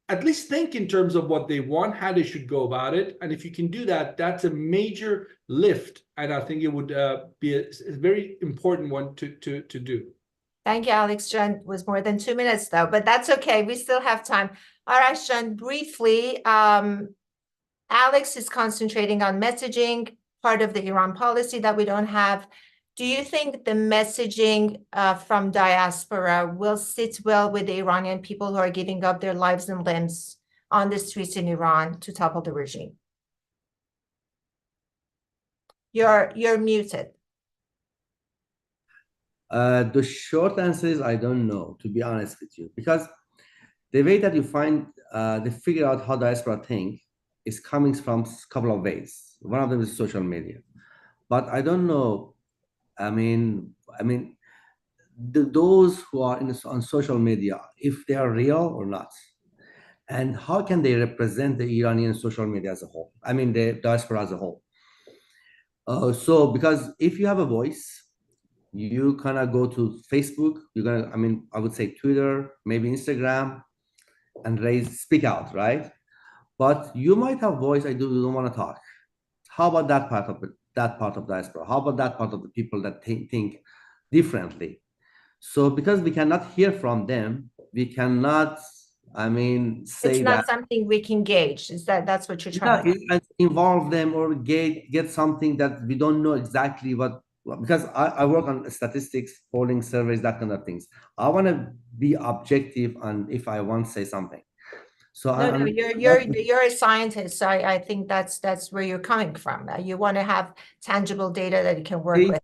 at least think in terms of what they want, how they should go about it. And if you can do that, that's a major lift. And I think it would be a very important one to do. Thank you, Alex. John, it was more than 2 minutes, though, but that's okay. We still have time. All right, John, briefly, Alex is concentrating on messaging, part of the Iran policy that we don't have. Do you think the messaging from diaspora will sit well with the Iranian people who are giving up their lives and limbs on the streets in Iran to topple the regime? You're muted. The short answer is I don't know, to be honest with you, because the way that you find, they figure out how diaspora think is coming from a couple of ways. One of them is social media, but I don't know. I mean, those who are on social media, if they are real or not, and how can they represent the Iranian social media as a whole? I mean, the diaspora as a whole. So, because if you have a voice, you kind of go to Facebook. You're gonna, I would say Twitter, maybe Instagram, and speak out, right? But you might have voice. I don't want to talk. How about that part of it? That part of diaspora? How about that part of the people that think differently? So because we cannot hear from them, we cannot, say it's not that something we can gauge. That's what you're trying to involve them or get something that we don't know exactly what, because I work on statistics, polling, surveys, that kind of things. I want to be objective on if I want to say something. So no, you're a scientist, so I think that's where you're coming from. You want to have tangible data that you can work with.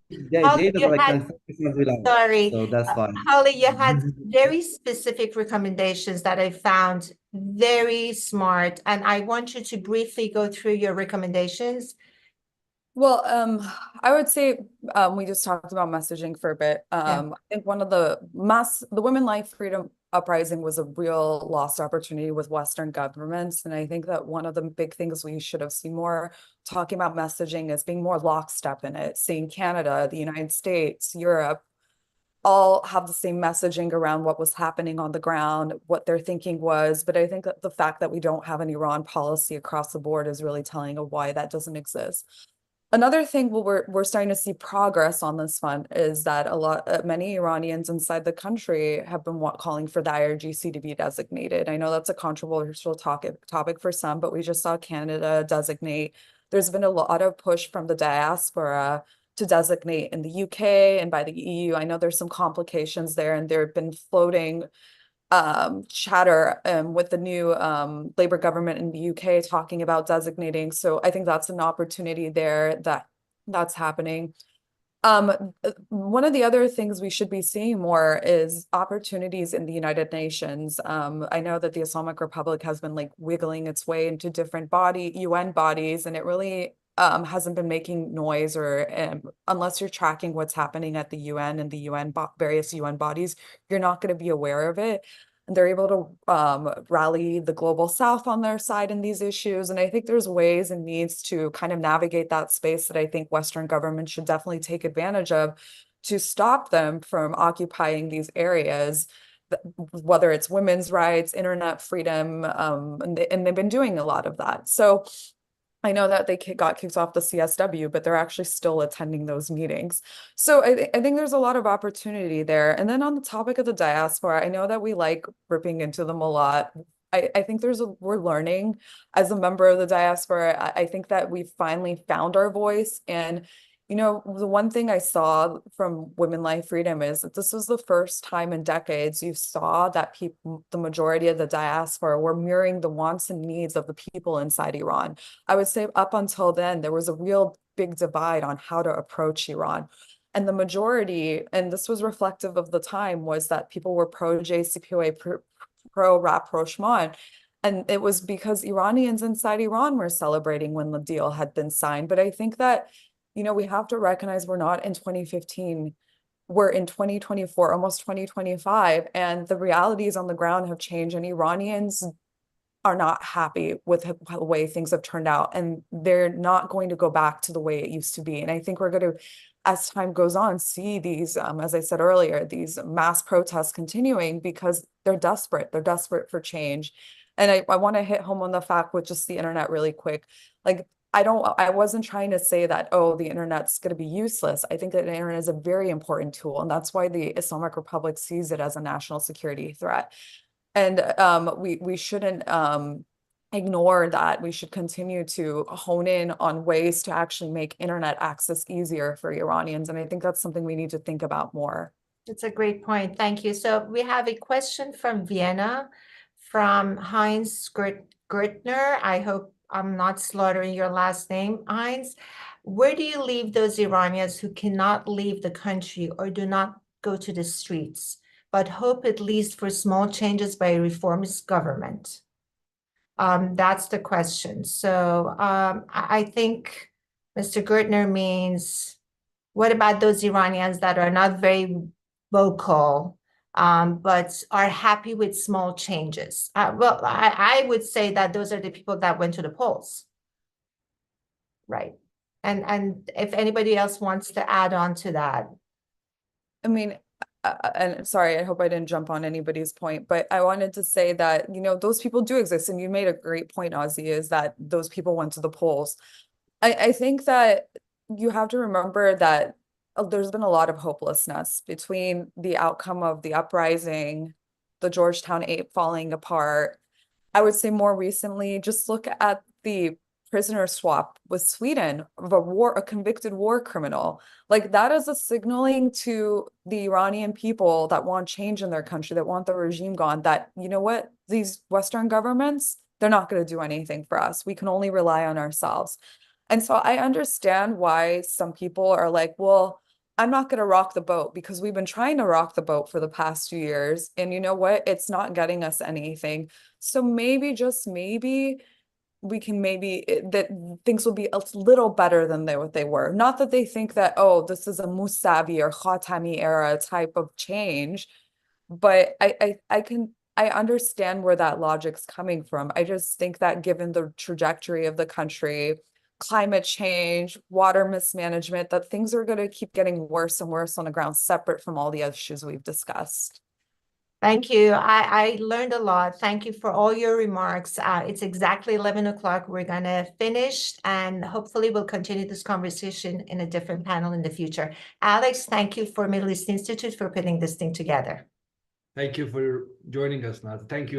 Sorry, so that's fine. Holly, you had very specific recommendations that I found very smart, and I want you to briefly go through your recommendations. Well, I would say we just talked about messaging for a bit. I think one of the Women Life Freedom Uprising was a real lost opportunity with Western governments. And I think that one of the big things we should have seen more talking about messaging is being more lockstep in it, seeing Canada, the United States, Europe, all have the same messaging around what was happening on the ground, what their thinking was. But I think that the fact that we don't have an Iran policy across the board is really telling of why that doesn't exist. Another thing we're starting to see progress on this front is that many Iranians inside the country have been calling for the IRGC to be designated. I know that's a controversial topic for some, but we just saw Canada designate. There's been a lot of push from the diaspora to designate in the UK and by the EU. I know there's some complications there, and there have been floating chatter with the new Labour government in the UK talking about designating. So I think that's an opportunity there that's happening. One of the other things we should be seeing more is opportunities in the United Nations. I know that the Islamic Republic has been like wiggling its way into different UN bodies, and it really hasn't been making noise, or unless you're tracking what's happening at the UN and the various UN bodies, you're not going to be aware of it. and they're able to rally the global South on their side in these issues. And I think there's ways and needs to kind of navigate that space that I think Western governments should definitely take advantage of to stop them from occupying these areas, whether it's women's rights, internet freedom, and they've been doing a lot of that. So I know that they got kicked off the CSW, but they're actually still attending those meetings. So I think there's a lot of opportunity there. And then on the topic of the diaspora, I know that we like ripping into them a lot. I think we're learning as a member of the diaspora. I think that we finally found our voice. And, the one thing I saw from Women Life Freedom is that this was the first time in decades you saw that people, the majority of the diaspora, were mirroring the wants and needs of the people inside Iran. I would say up until then, there was a real big divide on how to approach Iran. And the majority, and this was reflective of the time, was that people were pro-JCPOA, pro-rapprochement. And it was because Iranians inside Iran were celebrating when the deal had been signed. But I think that, we have to recognize we're not in 2015. We're in 2024, almost 2025, and the realities on the ground have changed, and Iranians are not happy with the way things have turned out, and they're not going to go back to the way it used to be. And I think we're going to, as time goes on, see these, as I said earlier, these mass protests continuing because they're desperate. They're desperate for change. And I want to hit home on the fact with just the internet really quick. Like, I wasn't trying to say that, oh, the internet's going to be useless. I think that the internet is a very important tool, and that's why the Islamic Republic sees it as a national security threat. And we shouldn't ignore that. We should continue to hone in on ways to actually make internet access easier for Iranians. And I think that's something we need to think about more. It's a great point. Thank you. So we have a question from Vienna, from Heinz Gertner. I hope I'm not slaughtering your last name, Heinz. Where do you leave those Iranians who cannot leave the country or do not go to the streets, but hope at least for small changes by a reformist government? That's the question. So I think Mr. Gertner means, what about those Iranians that are not very vocal, but are happy with small changes? Well, I would say that those are the people that went to the polls, right? And if anybody else wants to add on to that. I mean, and sorry, I hope I didn't jump on anybody's point, but I wanted to say that, those people do exist. And you made a great point, Ozzy, is that those people went to the polls. I think that you have to remember that there's been a lot of hopelessness between the outcome of the uprising, the Georgetown 8 falling apart. I would say more recently, just look at the prisoner swap with Sweden of a convicted war criminal. Like, that is a signaling to the Iranian people that want change in their country, that want the regime gone, that, what, these Western governments, they're not going to do anything for us. We can only rely on ourselves. And so I understand why some people are like, well, I'm not going to rock the boat, because we've been trying to rock the boat for the past 2 years. And you know what? It's not getting us anything. So maybe, just maybe, we can that things will be a little better than what they were. Not that they think that, oh, this is a Musavi or Khatami era type of change, but I understand where that logic's coming from. I just think that given the trajectory of the country, climate change, water mismanagement, that things are going to keep getting worse and worse on the ground, separate from all the issues we've discussed. Thank you. I learned a lot. Thank you for all your remarks. It's exactly 11 o'clock. We're going to finish, and hopefully we'll continue this conversation in a different panel in the future. Alex, thank you for Middle East Institute for putting this thing together. Thank you for joining us, Nat. Thank you.